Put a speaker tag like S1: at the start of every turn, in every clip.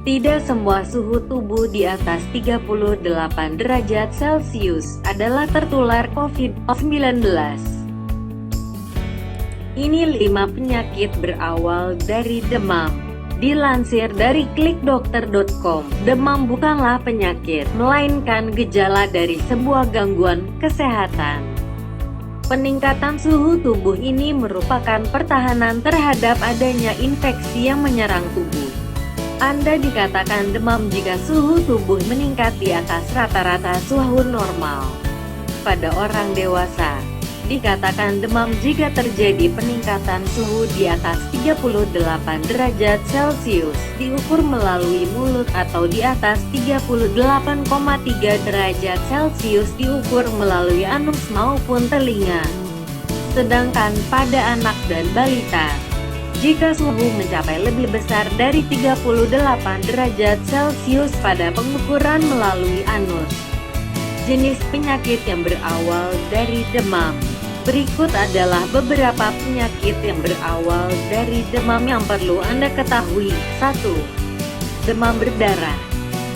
S1: Tidak semua suhu tubuh di atas 38 derajat Celcius adalah tertular COVID-19. Ini 5 penyakit berawal dari demam. Dilansir dari klikdokter.com, demam bukanlah penyakit, melainkan gejala dari sebuah gangguan kesehatan. Peningkatan suhu tubuh ini merupakan pertahanan terhadap adanya infeksi yang menyerang tubuh. Anda dikatakan demam jika suhu tubuh meningkat di atas rata-rata suhu normal. Pada orang dewasa, dikatakan demam jika terjadi peningkatan suhu di atas 38 derajat Celcius, diukur melalui mulut, atau di atas 38,3 derajat Celcius diukur melalui anus maupun telinga. Sedangkan pada anak dan balita, jika suhu mencapai lebih besar dari 38 derajat Celcius pada pengukuran melalui anus. Jenis penyakit yang berawal dari demam. Berikut adalah beberapa penyakit yang berawal dari demam yang perlu Anda ketahui. 1. Demam berdarah.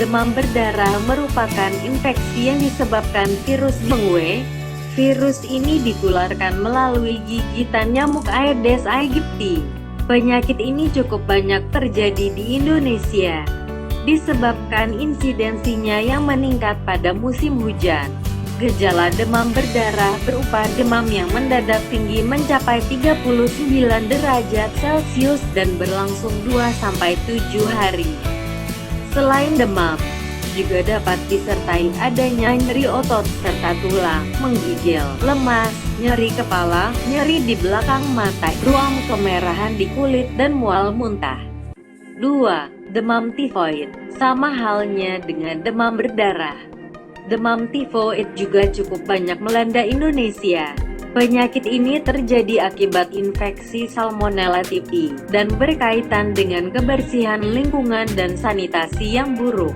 S1: Demam berdarah merupakan infeksi yang disebabkan virus dengue. Virus ini ditularkan melalui gigitan nyamuk Aedes aegypti. Penyakit ini cukup banyak terjadi di Indonesia, disebabkan insidensinya yang meningkat pada musim hujan. Gejala demam berdarah berupa demam yang mendadak tinggi mencapai 39 derajat Celcius dan berlangsung 2-7 hari. Selain demam, juga dapat disertai adanya nyeri otot serta tulang, menggigil, lemas, nyeri kepala, nyeri di belakang mata, ruam kemerahan di kulit, dan mual muntah. 2. Demam tifoid. Sama halnya dengan demam berdarah, demam tifoid juga cukup banyak melanda Indonesia. Penyakit ini terjadi akibat infeksi Salmonella typhi dan berkaitan dengan kebersihan lingkungan dan sanitasi yang buruk.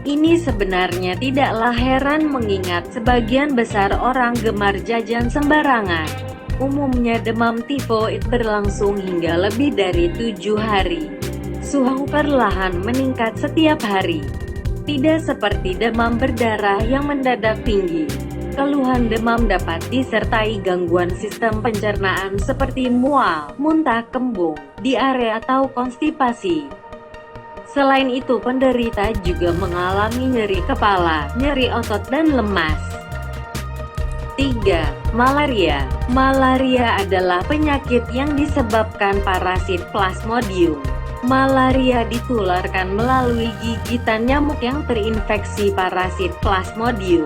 S1: Ini sebenarnya tidaklah heran mengingat sebagian besar orang gemar jajan sembarangan. Umumnya demam tifoid berlangsung hingga lebih dari 7 hari. Suhu perlahan meningkat setiap hari. Tidak seperti demam berdarah yang mendadak tinggi. Keluhan demam dapat disertai gangguan sistem pencernaan seperti mual, muntah, kembung, diare atau konstipasi. Selain itu, penderita juga mengalami nyeri kepala, nyeri otot, dan lemas. 3. Malaria. Malaria adalah penyakit yang disebabkan parasit Plasmodium. Malaria ditularkan melalui gigitan nyamuk yang terinfeksi parasit Plasmodium.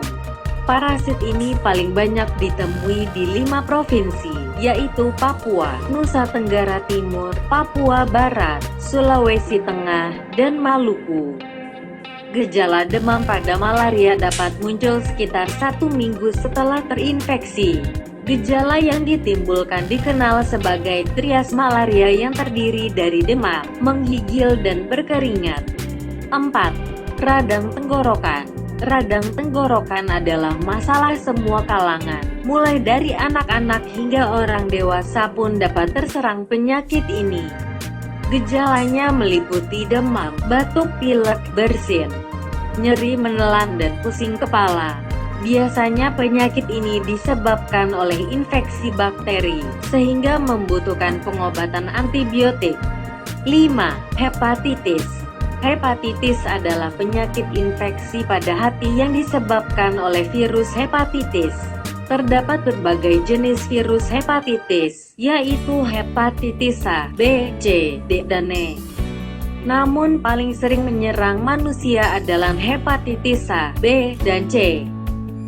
S1: Parasit ini paling banyak ditemui di 5 provinsi, yaitu Papua, Nusa Tenggara Timur, Papua Barat, Sulawesi Tengah, dan Maluku. Gejala demam pada malaria dapat muncul sekitar 1 minggu setelah terinfeksi. Gejala yang ditimbulkan dikenal sebagai trias malaria yang terdiri dari demam, menggigil, dan berkeringat. 4. Radang tenggorokan. Radang tenggorokan adalah masalah semua kalangan, mulai dari anak-anak hingga orang dewasa pun dapat terserang penyakit ini. Gejalanya meliputi demam, batuk pilek, bersin, nyeri menelan, dan pusing kepala. Biasanya penyakit ini disebabkan oleh infeksi bakteri, sehingga membutuhkan pengobatan antibiotik. 5. Hepatitis. Hepatitis adalah penyakit infeksi pada hati yang disebabkan oleh virus hepatitis. Terdapat berbagai jenis virus hepatitis, yaitu hepatitis A, B, C, D, dan E. Namun paling sering menyerang manusia adalah hepatitis A, B, dan C.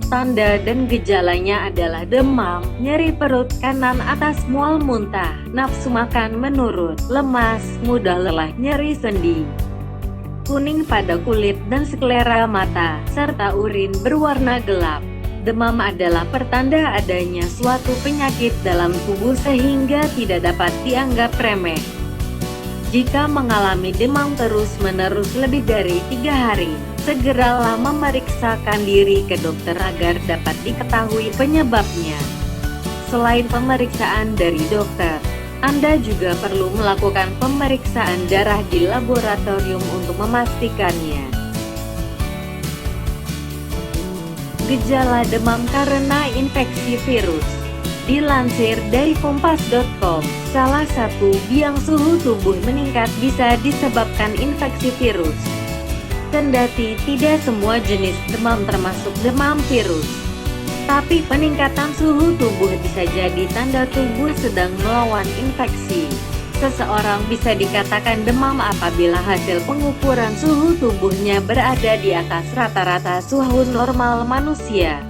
S1: Tanda dan gejalanya adalah demam, nyeri perut kanan atas, mual muntah, nafsu makan menurun, lemas, mudah lelah, nyeri sendi, kuning pada kulit dan sklera mata, serta urin berwarna gelap. Demam adalah pertanda adanya suatu penyakit dalam tubuh sehingga tidak dapat dianggap remeh. Jika mengalami demam terus-menerus lebih dari 3 hari, segeralah memeriksakan diri ke dokter agar dapat diketahui penyebabnya. Selain pemeriksaan dari dokter, Anda juga perlu melakukan pemeriksaan darah di laboratorium untuk memastikannya. Gejala demam karena infeksi virus. Dilansir dari kompas.com, salah satu biang suhu tubuh meningkat bisa disebabkan infeksi virus. Kendati tidak semua jenis demam termasuk demam virus, tapi peningkatan suhu tubuh bisa jadi tanda tubuh sedang melawan infeksi. Seseorang bisa dikatakan demam apabila hasil pengukuran suhu tubuhnya berada di atas rata-rata suhu normal manusia.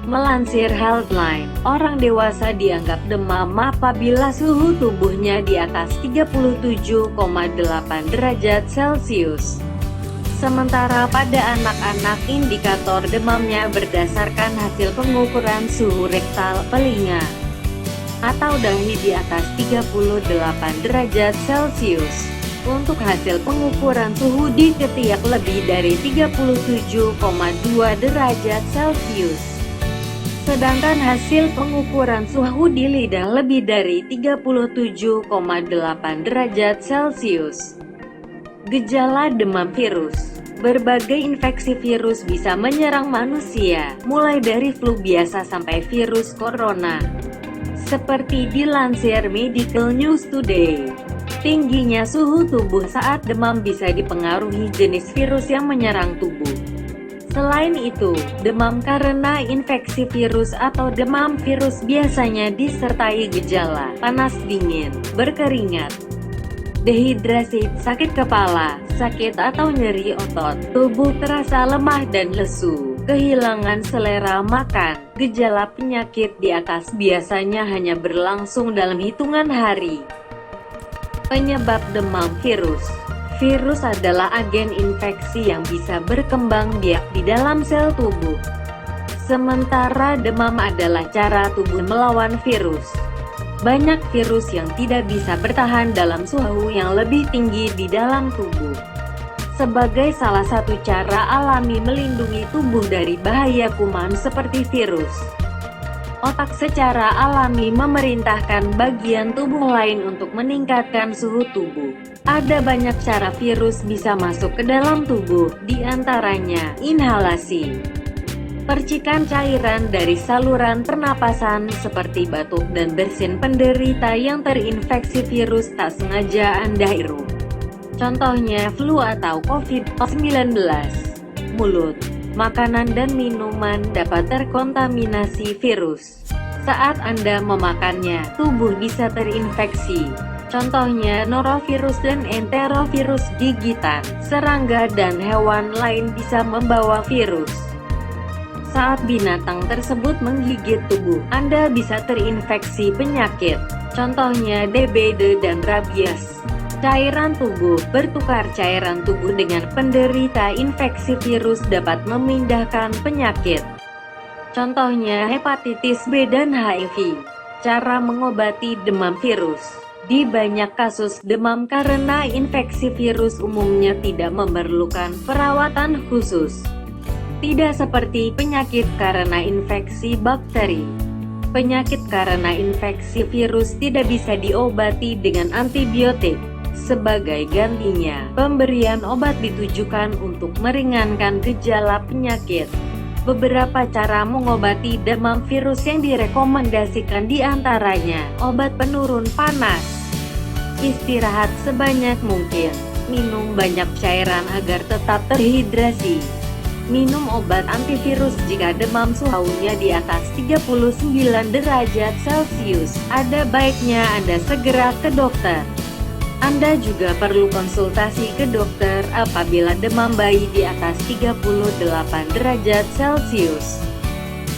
S1: Melansir Healthline, orang dewasa dianggap demam apabila suhu tubuhnya di atas 37,8 derajat Celcius. Sementara pada anak-anak indikator demamnya berdasarkan hasil pengukuran suhu rektal telinga atau dahi di atas 38 derajat Celcius. Untuk hasil pengukuran suhu di ketiak lebih dari 37,2 derajat Celcius. Sedangkan hasil pengukuran suhu di lidah lebih dari 37,8 derajat Celcius. Gejala demam virus. Berbagai infeksi virus bisa menyerang manusia, mulai dari flu biasa sampai virus corona. Seperti dilansir Medical News Today, tingginya suhu tubuh saat demam bisa dipengaruhi jenis virus yang menyerang tubuh. Selain itu, demam karena infeksi virus atau demam virus biasanya disertai gejala panas dingin, berkeringat, dehidrasi, sakit kepala, sakit atau nyeri otot, tubuh terasa lemah dan lesu, kehilangan selera makan. Gejala penyakit di atas biasanya hanya berlangsung dalam hitungan hari. Penyebab demam virus. Virus adalah agen infeksi yang bisa berkembang biak di dalam sel tubuh. Sementara demam adalah cara tubuh melawan virus. Banyak virus yang tidak bisa bertahan dalam suhu yang lebih tinggi di dalam tubuh. Sebagai salah satu cara alami melindungi tubuh dari bahaya kuman seperti virus, otak secara alami memerintahkan bagian tubuh lain untuk meningkatkan suhu tubuh. Ada banyak cara virus bisa masuk ke dalam tubuh, di antaranya inhalasi, percikan cairan dari saluran pernapasan seperti batuk dan bersin penderita yang terinfeksi virus tak sengaja Anda hirup. Contohnya flu atau COVID-19. Mulut, makanan dan minuman dapat terkontaminasi virus. Saat Anda memakannya, tubuh bisa terinfeksi. Contohnya norovirus dan enterovirus. Gigitan, serangga dan hewan lain bisa membawa virus. Saat binatang tersebut menggigit tubuh, Anda bisa terinfeksi penyakit. Contohnya DBD dan rabies. Cairan tubuh, bertukar cairan tubuh dengan penderita infeksi virus dapat memindahkan penyakit. Contohnya hepatitis B dan HIV. Cara mengobati demam virus. Di banyak kasus demam karena infeksi virus umumnya tidak memerlukan perawatan khusus. Tidak seperti penyakit karena infeksi bakteri. Penyakit karena infeksi virus tidak bisa diobati dengan antibiotik. Sebagai gantinya, pemberian obat ditujukan untuk meringankan gejala penyakit. Beberapa cara mengobati demam virus yang direkomendasikan diantaranya, obat penurun panas, istirahat sebanyak mungkin, minum banyak cairan agar tetap terhidrasi, minum obat antivirus jika demam suhunya di atas 39 derajat Celcius. Ada baiknya Anda segera ke dokter. Anda juga perlu konsultasi ke dokter apabila demam bayi di atas 38 derajat Celcius.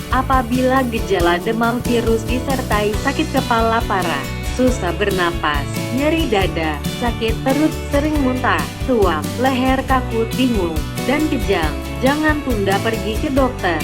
S1: Apabila gejala demam virus disertai sakit kepala parah, susah bernapas, nyeri dada, sakit perut, sering muntah, ruam, leher kaku, bingung, dan kejang, jangan tunda pergi ke dokter.